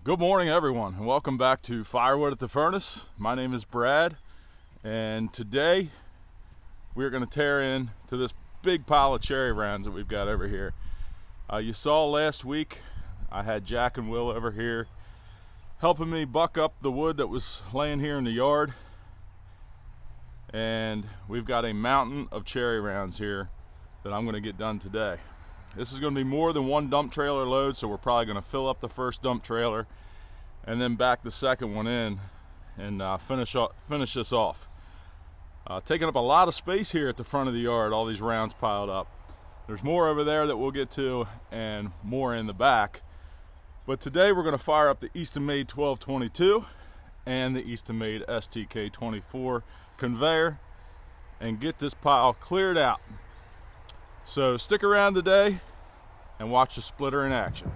Good morning, everyone, and welcome back to Firewood at the Furnace. My name is Brad, and today we're going to tear into this big pile of cherry rounds that we've got over here. You saw last week I had Jack and Will over here helping me buck up the wood that was laying here in the yard, and we've got a mountain of cherry rounds here that I'm going to get done today. This is going to be more than one dump trailer load, so we're probably going to fill up the first dump trailer and then back the second one in and finish this off. Taking up a lot of space here at the front of the yard, all these rounds piled up. There's more over there that we'll get to and more in the back. But today we're going to fire up the Eastonmade 1222 and the Eastonmade STK24 conveyor and get this pile cleared out. So stick around today and watch the splitter in action.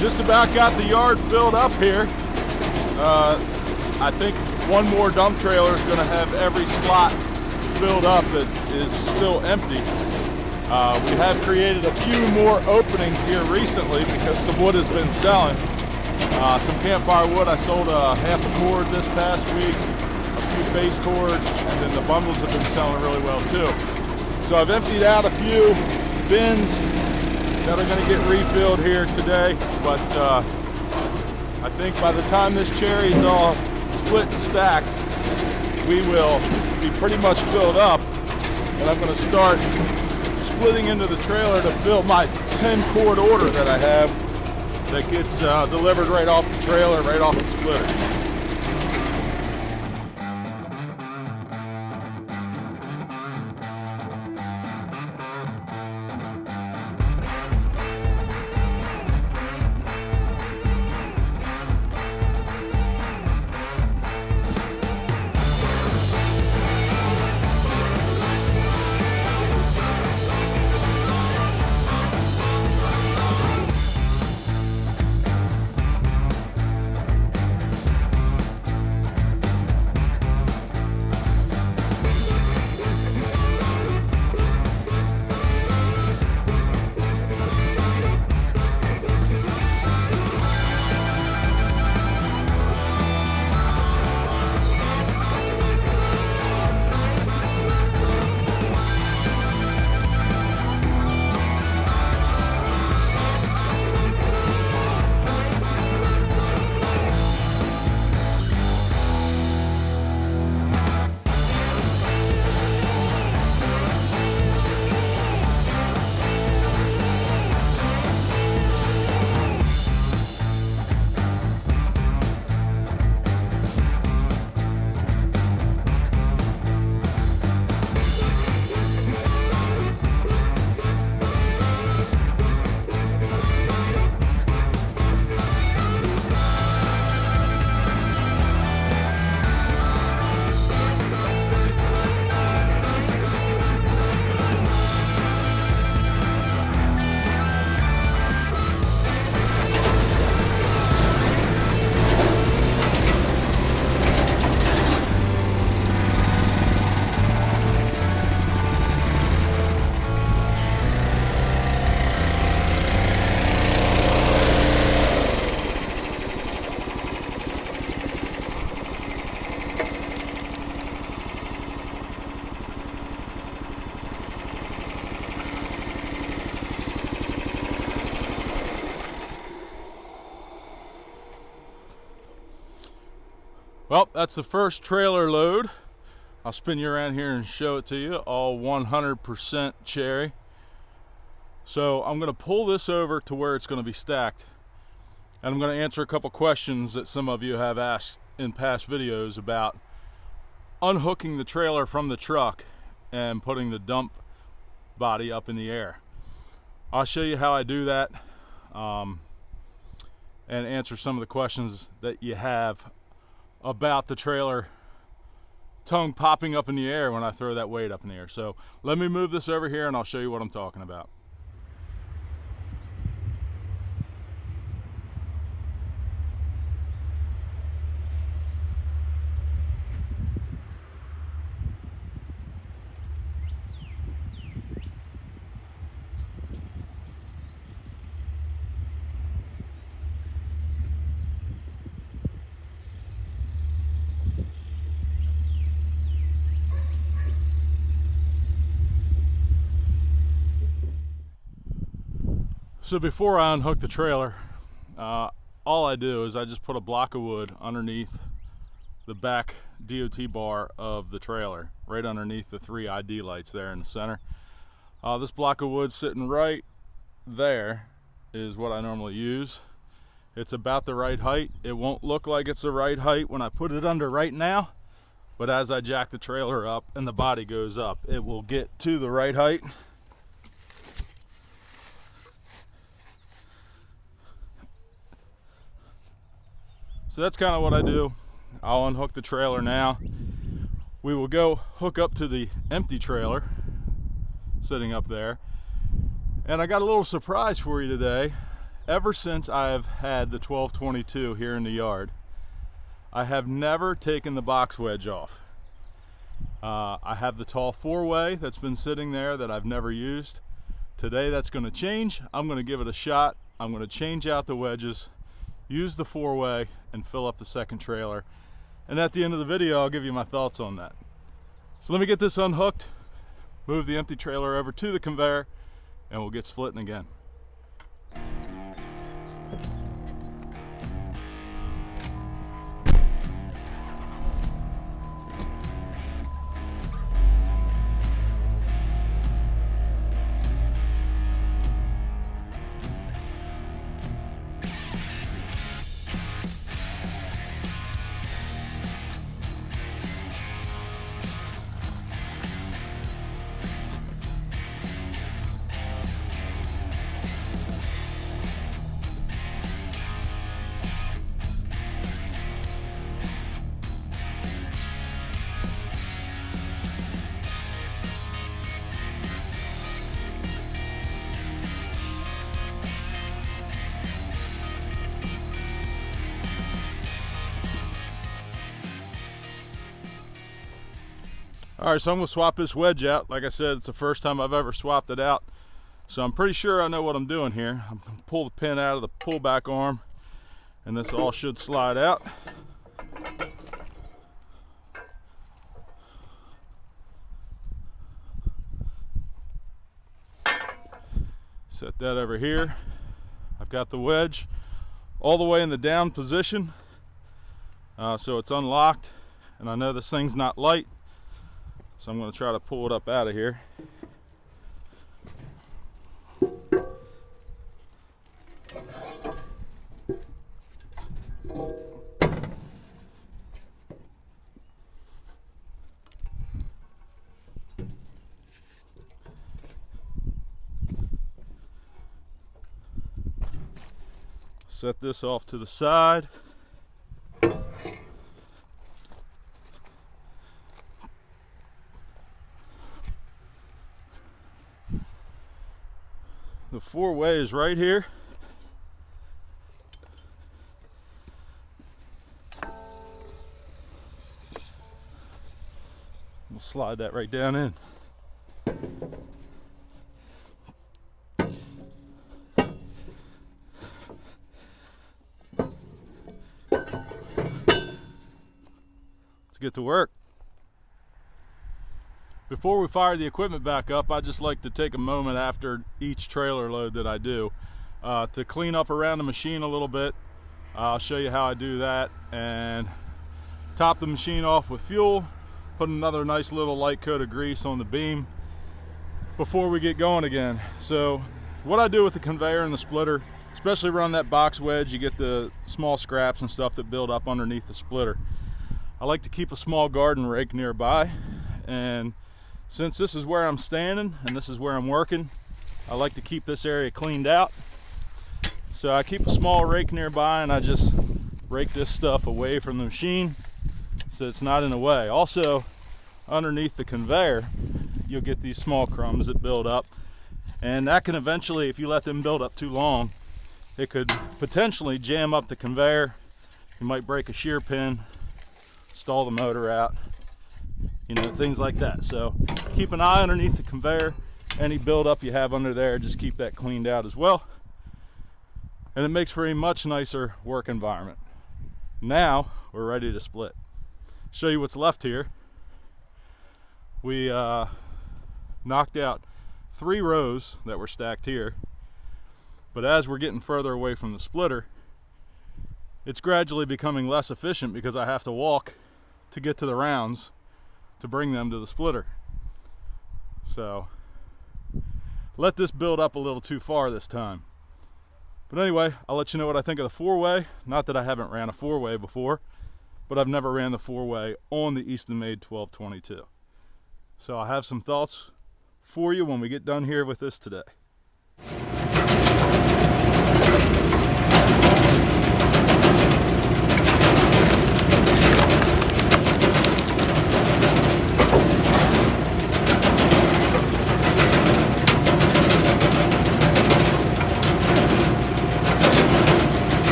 Just about got the yard filled up here. I think one more dump trailer is going to have every slot filled up that is still empty. We have created a few more openings here recently because some wood has been selling. Some campfire wood, I sold half a cord this past week, a few face cords, and then the bundles have been selling really well too. So I've emptied out a few bins that are going to get refilled here today, but I think by the time this cherry is all split and stacked, we will be pretty much filled up, and I'm going to start splitting into the trailer to fill my 10 cord order that I have that gets delivered right off the trailer, right off the splitter. Well, that's the first trailer load. I'll spin you around here and show it to you, all 100% cherry. So I'm going to pull this over to where it's going to be stacked, and I'm going to answer a couple questions that some of you have asked in past videos about unhooking the trailer from the truck and putting the dump body up in the air. I'll show you how I do that and answer some of the questions that you have about the trailer tongue popping up in the air when I throw that weight up in the air. So let me move this over here and I'll show you what I'm talking about. So before I unhook the trailer, all I do is I just put a block of wood underneath the back DOT bar of the trailer, right underneath the 3 ID lights there in the center. This block of wood sitting right there is what I normally use. It's about the right height. It won't look like it's the right height when I put it under right now, but as I jack the trailer up and the body goes up, it will get to the right height. So that's kind of what I do. I'll unhook the trailer now. We will go hook up to the empty trailer sitting up there. And I got a little surprise for you today. Ever since I've had the 1222 here in the yard, I have never taken the box wedge off. I have the tall 4-way that's been sitting there that I've never used. Today that's going to change. I'm going to give it a shot. I'm going to change out the wedges, use the 4-way, and fill up the second trailer. And at the end of the video, I'll give you my thoughts on that. So let me get this unhooked, move the empty trailer over to the conveyor, and we'll get splitting again. All right, so I'm gonna swap this wedge out. Like I said, it's the first time I've ever swapped it out. So I'm pretty sure I know what I'm doing here. I'm gonna pull the pin out of the pullback arm, and this all should slide out. Set that over here. I've got the wedge all the way in the down position. So it's unlocked, and I know this thing's not light. So I'm going to try to pull it up out of here. Set this off to the side. The 4-way is right here. We'll slide that right down in. Let's get to work. Before we fire the equipment back up, I just like to take a moment after each trailer load that I do to clean up around the machine a little bit. I'll show you how I do that, and top the machine off with fuel, put another nice little light coat of grease on the beam before we get going again. So what I do with the conveyor and the splitter, especially around that box wedge, you get the small scraps and stuff that build up underneath the splitter. I like to keep a small garden rake nearby, and since this is where I'm standing and this is where I'm working, I like to keep this area cleaned out. So I keep a small rake nearby, and I just rake this stuff away from the machine so it's not in the way. Also, underneath the conveyor, you'll get these small crumbs that build up, and that can eventually, if you let them build up too long, it could potentially jam up the conveyor. You might break a shear pin, stall the motor out, you know, things like that. So keep an eye underneath the conveyor. Any buildup you have under there, just keep that cleaned out as well. And it makes for a much nicer work environment. Now we're ready to split. Show you what's left here. We knocked out 3 rows that were stacked here, But as we're getting further away from the splitter, it's gradually becoming less efficient because I have to walk to get to the rounds to bring them to the splitter. So let this build up a little too far this time. But anyway, I'll let you know what I think of the four-way. Not that I haven't ran a four-way before, but I've never ran the four-way on the Eastonmade 1222. So I have some thoughts for you when we get done here with this today.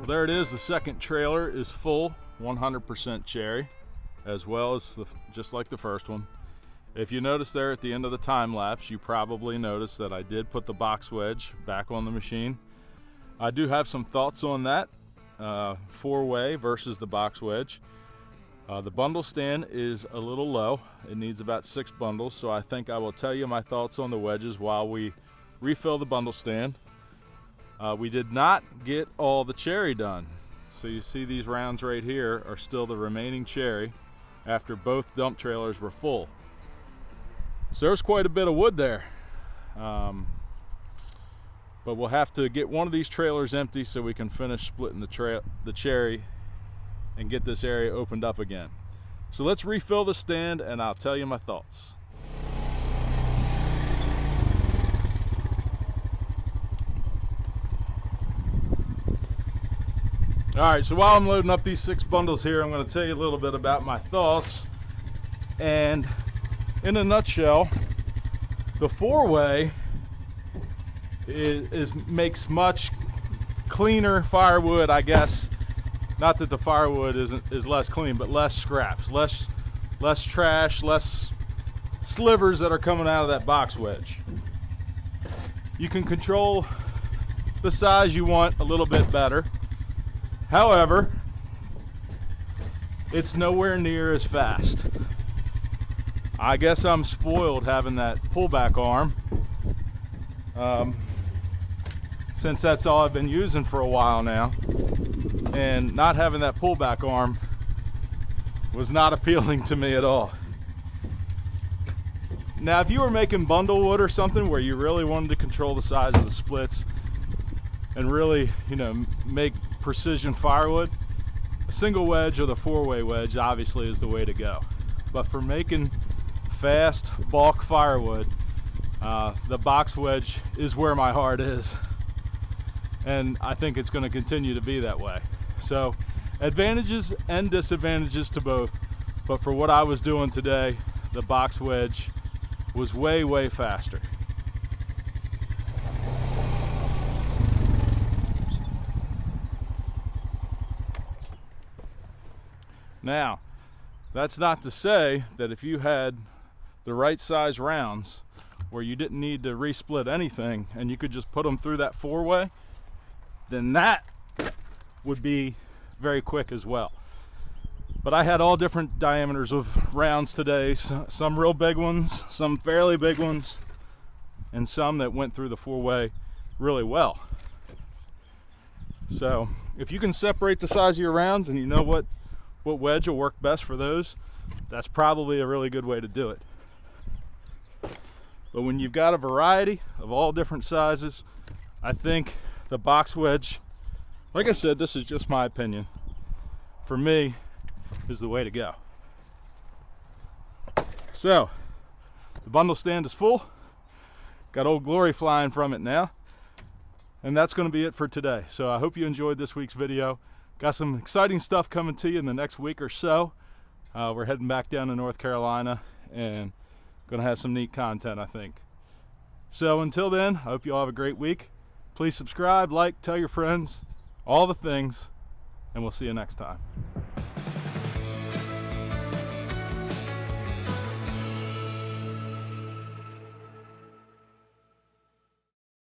There it is, the second trailer is full, 100% cherry, as well as just like the first one. If you notice there at the end of the time lapse, you probably noticed that I did put the box wedge back on the machine. I do have some thoughts on that, four-way versus the box wedge. The bundle stand is a little low. It needs about 6 bundles, so I think I will tell you my thoughts on the wedges while we refill the bundle stand. We did not get all the cherry done. So you see these rounds right here are still the remaining cherry after both dump trailers were full. So there's quite a bit of wood there. But we'll have to get one of these trailers empty so we can finish splitting the cherry and get this area opened up again. So let's refill the stand and I'll tell you my thoughts. Alright, so while I'm loading up these 6 bundles here, I'm going to tell you a little bit about my thoughts. And in a nutshell, the four-way makes much cleaner firewood, I guess. Not that the firewood is less clean, but less scraps, less trash, less slivers that are coming out of that box wedge. you can control the size you want a little bit better. However, it's nowhere near as fast. I guess I'm spoiled having that pullback arm, since that's all I've been using for a while now, and not having that pullback arm was not appealing to me at all. Now, if you were making bundle wood or something where you really wanted to control the size of the splits and really, you know, make precision firewood, a single wedge or the 4-way wedge obviously is the way to go. But for making fast bulk firewood, the box wedge is where my heart is, and I think it's going to continue to be that way. So advantages and disadvantages to both, but for what I was doing today, the box wedge was way faster. Now, that's not to say that if you had the right size rounds where you didn't need to resplit anything and you could just put them through that 4-way, then that would be very quick as well. But I had all different diameters of rounds today, some real big ones, some fairly big ones, and some that went through the 4-way really well. So if you can separate the size of your rounds and you know what wedge will work best for those, that's probably a really good way to do it. But when you've got a variety of all different sizes, I think the box wedge, like I said, this is just my opinion, for me, is the way to go. So, the bundle stand is full. Got Old Glory flying from it now. And that's going to be it for today. So I hope you enjoyed this week's video. Got some exciting stuff coming to you in the next week or so. We're heading back down to North Carolina and gonna have some neat content, I think. So until then, I hope you all have a great week. Please subscribe, like, tell your friends, all the things, and we'll see you next time.